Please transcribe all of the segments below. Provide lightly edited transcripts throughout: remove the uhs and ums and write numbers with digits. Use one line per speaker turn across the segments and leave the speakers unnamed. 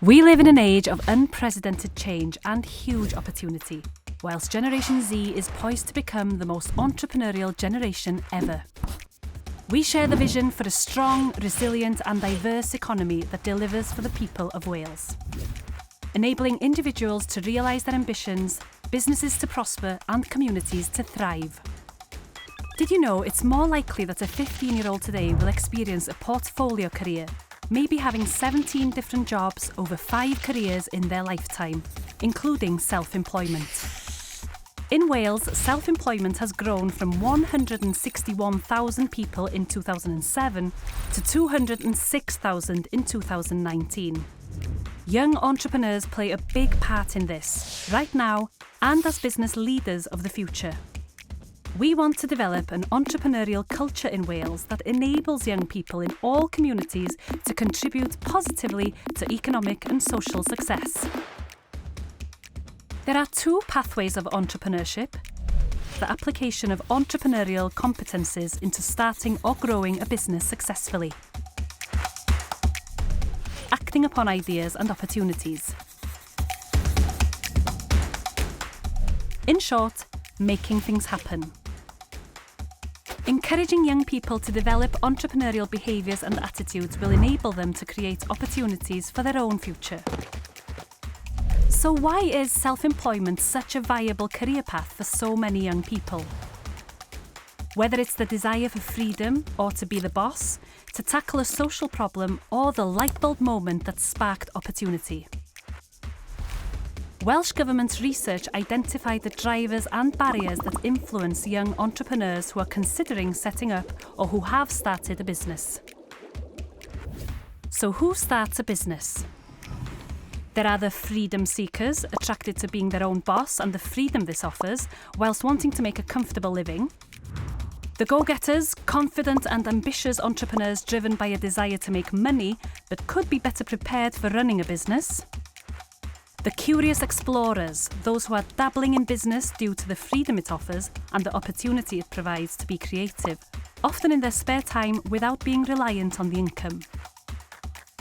We live in an age of unprecedented change and huge opportunity, whilst Generation Z is poised to become the most entrepreneurial generation ever. We share the vision for a strong, resilient and diverse economy that delivers for the people of Wales, enabling individuals to realise their ambitions, businesses to prosper and communities to thrive. Did you know it's more likely that a 15-year-old today will experience a portfolio career, maybe having 17 different jobs over 5 careers in their lifetime, including self-employment. In Wales, self-employment has grown from 161,000 people in 2007 to 206,000 in 2019. Young entrepreneurs play a big part in this, right now, and as business leaders of the future. We want to develop an entrepreneurial culture in Wales that enables young people in all communities to contribute positively to economic and social success. There are 2 pathways of entrepreneurship: the application of entrepreneurial competences into starting or growing a business successfully, acting upon ideas and opportunities. In short, making things happen. Encouraging young people to develop entrepreneurial behaviours and attitudes will enable them to create opportunities for their own future. So why is self-employment such a viable career path for so many young people? Whether it's the desire for freedom or to be the boss, to tackle a social problem or the lightbulb moment that sparked opportunity. Welsh Government research identified the drivers and barriers that influence young entrepreneurs who are considering setting up or who have started a business. So who starts a business? There are the freedom seekers, attracted to being their own boss and the freedom this offers, whilst wanting to make a comfortable living. The go-getters, confident and ambitious entrepreneurs driven by a desire to make money, but could be better prepared for running a business. The curious explorers, those who are dabbling in business due to the freedom it offers and the opportunity it provides to be creative, often in their spare time without being reliant on the income.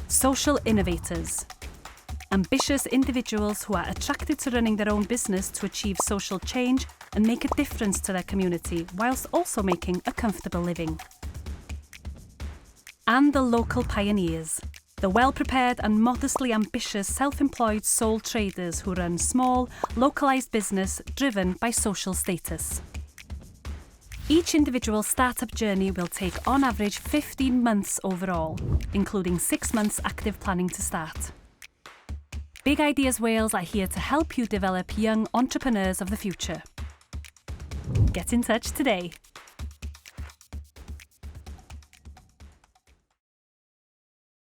Social innovators, ambitious individuals who are attracted to running their own business to achieve social change and make a difference to their community, whilst also making a comfortable living. And the local pioneers, the well-prepared and modestly ambitious self-employed sole traders who run small, localised business driven by social status. Each individual startup journey will take on average 15 months overall, including 6 months active planning to start. Big Ideas Wales are here to help you develop young entrepreneurs of the future. Get in touch today.